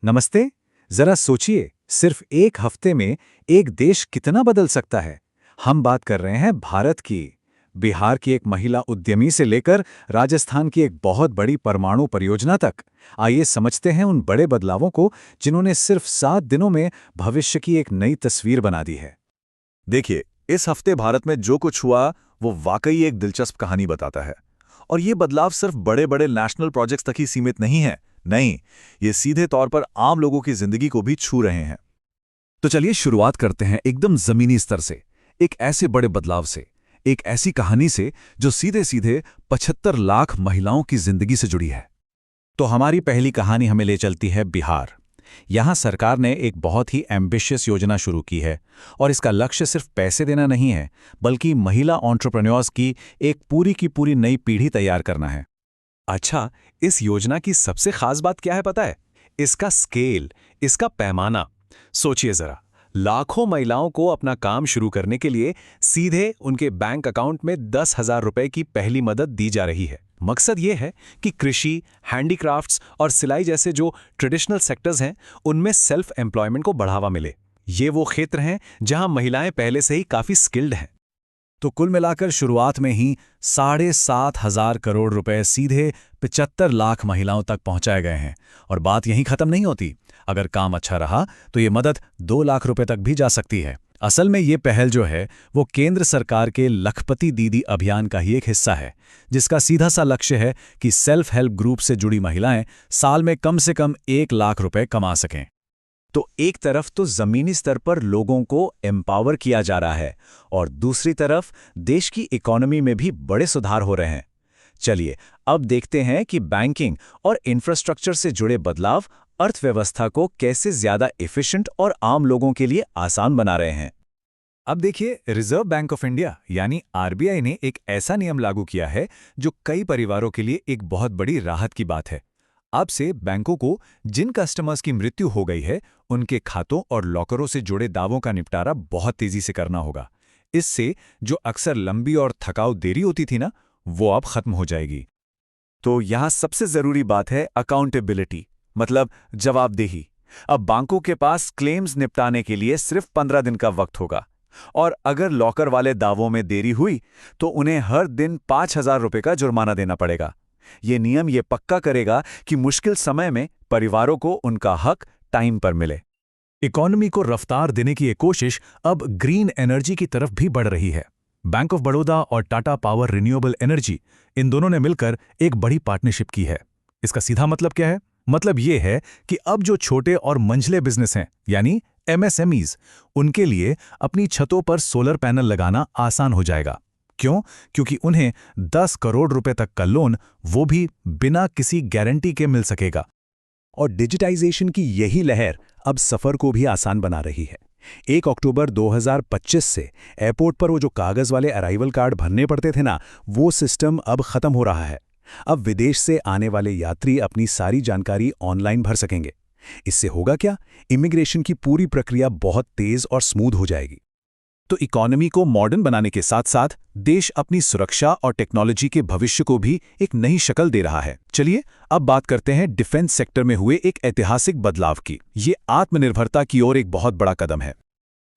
नमस्ते। जरा सोचिए, सिर्फ एक हफ्ते में एक देश कितना बदल सकता है। हम बात कर रहे हैं भारत की। बिहार की एक महिला उद्यमी से लेकर राजस्थान की एक बहुत बड़ी परमाणु परियोजना तक। आइए समझते हैं उन बड़े बदलावों को जिन्होंने सिर्फ 7 दिनों में भविष्य की एक नई तस्वीर बना दी है। देखिए, इस हफ्ते भारत में जो कुछ हुआ वो वाकई एक दिलचस्प कहानी बताता है। और ये बदलाव सिर्फ बड़े बड़े नेशनल प्रोजेक्ट्स तक ही सीमित नहीं है। नहीं, ये सीधे तौर पर आम लोगों की जिंदगी को भी छू रहे हैं। तो चलिए शुरुआत करते हैं एकदम जमीनी स्तर से, एक ऐसे बड़े बदलाव से, एक ऐसी कहानी से जो सीधे सीधे 75 लाख महिलाओं की जिंदगी से जुड़ी है। तो हमारी पहली कहानी हमें ले चलती है बिहार। यहाँ सरकार ने एक बहुत ही एम्बिशियस योजना शुरू की है और इसका लक्ष्य सिर्फ पैसे देना नहीं है, बल्कि महिला एंटरप्रेन्योर्स की एक पूरी की पूरी नई पीढ़ी तैयार करना है। अच्छा, इस योजना की सबसे खास बात क्या है पता है? इसका स्केल, इसका पैमाना। सोचिए जरा, लाखों महिलाओं को अपना काम शुरू करने के लिए सीधे उनके बैंक अकाउंट में 10,000 रुपए की पहली मदद दी जा रही है। मकसद ये है कि कृषि, हैंडीक्राफ्ट्स और सिलाई जैसे जो ट्रेडिशनल सेक्टर्स हैं, उनमें सेल्फ एम्प्लॉयमेंट को बढ़ावा मिले। ये वो क्षेत्र हैं जहां महिलाएं पहले से ही काफी स्किल्ड हैं। तो कुल मिलाकर शुरुआत में ही 7,500 करोड़ रुपए सीधे 75 लाख महिलाओं तक पहुंचाए गए हैं। और बात यहीं खत्म नहीं होती। अगर काम अच्छा रहा तो ये मदद 2 लाख रुपए तक भी जा सकती है। असल में ये पहल जो है वो केंद्र सरकार के लखपति दीदी अभियान का ही एक हिस्सा है, जिसका सीधा सा लक्ष्य है कि सेल्फ हेल्प ग्रुप से जुड़ी महिलाएं साल में कम से कम 1 लाख रुपए कमा सकें। तो एक तरफ तो जमीनी स्तर पर लोगों को एम्पावर किया जा रहा है और दूसरी तरफ देश की इकोनॉमी में भी बड़े सुधार हो रहे हैं। चलिए अब देखते हैं कि बैंकिंग और इंफ्रास्ट्रक्चर से जुड़े बदलाव अर्थव्यवस्था को कैसे ज्यादा एफिशिएंट और आम लोगों के लिए आसान बना रहे हैं। अब देखिए, रिजर्व बैंक ऑफ इंडिया यानी आरबीआई ने एक ऐसा नियम लागू किया है जो कई परिवारों के लिए एक बहुत बड़ी राहत की बात है। अब से बैंकों को जिन कस्टमर्स की मृत्यु हो गई है, उनके खातों और लॉकरों से जुड़े दावों का निपटारा बहुत तेजी से करना होगा। इससे जो अक्सर लंबी और थकाऊ देरी होती थी ना, वो अब खत्म हो जाएगी। तो यहाँ सबसे जरूरी बात है अकाउंटेबिलिटी, मतलब जवाबदेही। अब बैंकों के पास क्लेम्स निपटाने के लिए सिर्फ 15 दिन का वक्त होगा। और अगर लॉकर वाले दावों में देरी हुई तो उन्हें हर दिन 5,000 रुपये का जुर्माना देना पड़ेगा। ये नियम ये पक्का करेगा कि मुश्किल समय में परिवारों को उनका हक टाइम पर मिले। इकोनॉमी को रफ्तार देने की ये कोशिश अब ग्रीन एनर्जी की तरफ भी बढ़ रही है। बैंक ऑफ बड़ौदा और टाटा पावर रिन्यूएबल एनर्जी, इन दोनों ने मिलकर एक बड़ी पार्टनरशिप की है। इसका सीधा मतलब क्या है? मतलब ये है कि अब जो छोटे और मंझले बिजनेस हैं, यानी एमएसएमईज, उनके लिए अपनी छतों पर सोलर पैनल लगाना आसान हो जाएगा। क्यों? क्योंकि उन्हें 10 करोड़ रुपए तक का लोन, वो भी बिना किसी गारंटी के, मिल सकेगा। और डिजिटाइजेशन की यही लहर अब सफर को भी आसान बना रही है। 1 अक्टूबर 2025 से एयरपोर्ट पर वो जो कागज वाले अराइवल कार्ड भरने पड़ते थे ना, वो सिस्टम अब खत्म हो रहा है। अब विदेश से आने वाले यात्री अपनी सारी जानकारी ऑनलाइन भर सकेंगे। इससे होगा क्या? इमिग्रेशन की पूरी प्रक्रिया बहुत तेज और स्मूथ हो जाएगी। तो इकोनॉमी को मॉडर्न बनाने के साथ साथ देश अपनी सुरक्षा और टेक्नोलॉजी के भविष्य को भी एक नई शक्ल दे रहा है। चलिए अब बात करते हैं डिफेंस सेक्टर में हुए एक ऐतिहासिक बदलाव की। ये आत्मनिर्भरता की ओर एक बहुत बड़ा कदम है।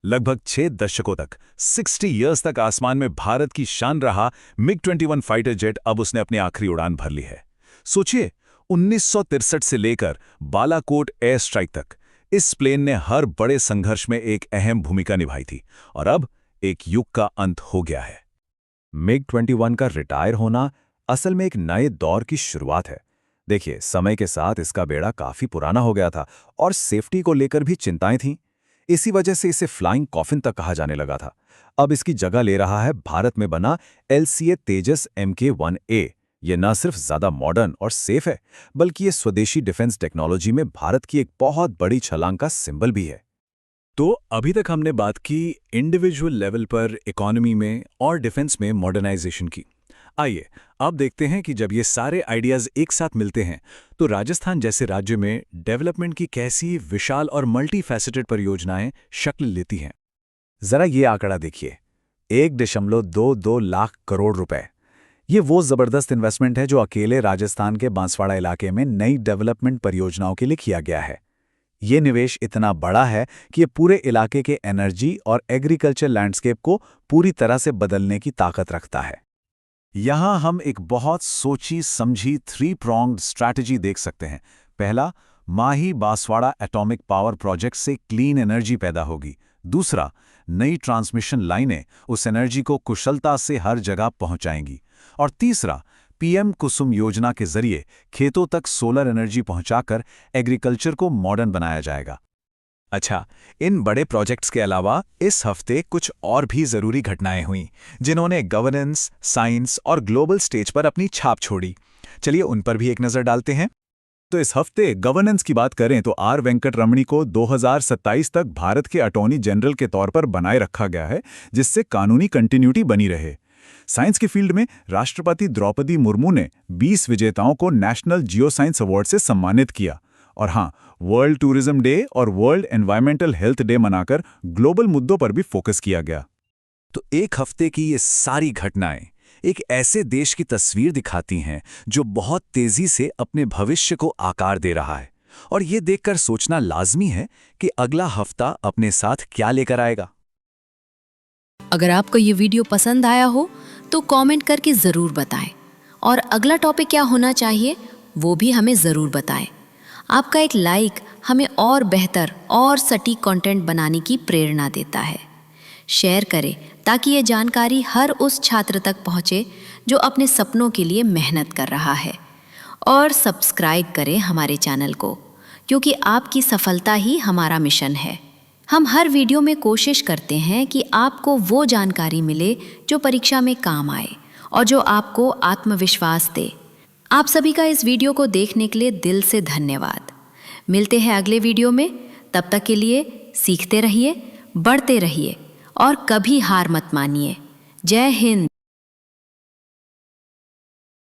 लगभग 6 दशकों तक, 60 इयर्स तक आसमान में भारत की शान रहा MiG-21 फाइटर जेट, अब उसने अपनी आखिरी उड़ान भर ली है। सोचिए, 1963 से लेकर बालाकोट एयर स्ट्राइक तक इस प्लेन ने हर बड़े संघर्ष में एक अहम भूमिका निभाई थी और अब एक युग का अंत हो गया है। MiG-21 का रिटायर होना असल में एक नए दौर की शुरुआत है। देखिए, समय के साथ इसका बेड़ा काफी पुराना हो गया था और सेफ्टी को लेकर भी चिंताएं थीं। इसी वजह से इसे फ्लाइंग कॉफिन तक कहा जाने लगा था। अब इसकी जगह ले रहा है भारत में बना LCA तेजस Mk1A। ये न सिर्फ ज्यादा मॉडर्न और सेफ है, बल्कि ये स्वदेशी डिफेंस टेक्नोलॉजी में भारत की एक बहुत बड़ी छलांग का सिंबल भी है। तो अभी तक हमने बात की इंडिविजुअल लेवल पर इकोनॉमी में और डिफेंस में मॉडर्नाइजेशन की। आइए अब देखते हैं कि जब ये सारे आइडियाज एक साथ मिलते हैं तो राजस्थान जैसे राज्य में डेवलपमेंट की कैसी विशाल और मल्टी फैसेटेड परियोजनाएं शक्ल लेती हैं। जरा ये आंकड़ा देखिए, 1.22 लाख करोड़ रुपए। ये वो जबरदस्त इन्वेस्टमेंट है जो अकेले राजस्थान के बांसवाड़ा इलाके में नई डेवलपमेंट परियोजनाओं के लिए किया गया है। ये निवेश इतना बड़ा है कि ये पूरे इलाके के एनर्जी और एग्रीकल्चर लैंडस्केप को पूरी तरह से बदलने की ताकत रखता है। यहाँ हम एक बहुत सोची समझी 3-pronged स्ट्रैटेजी देख सकते हैं। पहला, माही बांसवाड़ा एटॉमिक पावर प्रोजेक्ट से क्लीन एनर्जी पैदा होगी। दूसरा, नई ट्रांसमिशन लाइनें उस एनर्जी को कुशलता से हर जगह पहुंचाएंगी। और तीसरा, पीएम कुसुम योजना के जरिए खेतों तक सोलर एनर्जी पहुंचाकर एग्रीकल्चर को मॉडर्न बनाया जाएगा। अच्छा, इन बड़े प्रोजेक्ट्स के अलावा इस हफ्ते कुछ और भी जरूरी घटनाएं हुईं, जिन्होंने गवर्नेंस, साइंस और ग्लोबल स्टेज पर अपनी छाप छोड़ी। चलिए उन पर भी एक नजर डालते हैं। तो इस हफ्ते गवर्नेंस की बात करें तो आर वेंकट रमणी को 2027 तक भारत के अटॉर्नी जनरल के तौर पर बनाए रखा गया है, जिससे कानूनी कंटिन्यूटी बनी रहे। साइंस की फील्ड में राष्ट्रपति द्रौपदी मुर्मू ने 20 विजेताओं को नेशनल जियो साइंस अवार्ड से सम्मानित किया। और हाँ, वर्ल्ड टूरिज्म डे और वर्ल्ड एनवायरमेंटल हेल्थ डे मनाकर ग्लोबल मुद्दों पर भी फोकस किया गया। तो एक हफ्ते की ये सारी घटनाएं एक ऐसे देश की तस्वीर दिखाती हैं जो बहुत तेजी से अपने भविष्य को आकार दे रहा है। और ये देखकर सोचना लाजमी है कि अगला हफ्ता अपने साथ क्या लेकर आएगा। अगर आपको ये वीडियो पसंद आया हो तो कमेंट करके ज़रूर बताएं और अगला टॉपिक क्या होना चाहिए वो भी हमें ज़रूर बताएं। आपका एक लाइक हमें और बेहतर और सटीक कंटेंट बनाने की प्रेरणा देता है। शेयर करें ताकि ये जानकारी हर उस छात्र तक पहुँचे जो अपने सपनों के लिए मेहनत कर रहा है। और सब्सक्राइब करें हमारे चैनल को, क्योंकि आपकी सफलता ही हमारा मिशन है। हम हर वीडियो में कोशिश करते हैं कि आपको वो जानकारी मिले जो परीक्षा में काम आए और जो आपको आत्मविश्वास दे। आप सभी का इस वीडियो को देखने के लिए दिल से धन्यवाद। मिलते हैं अगले वीडियो में। तब तक के लिए सीखते रहिए, बढ़ते रहिए और कभी हार मत मानिए। जय हिंद।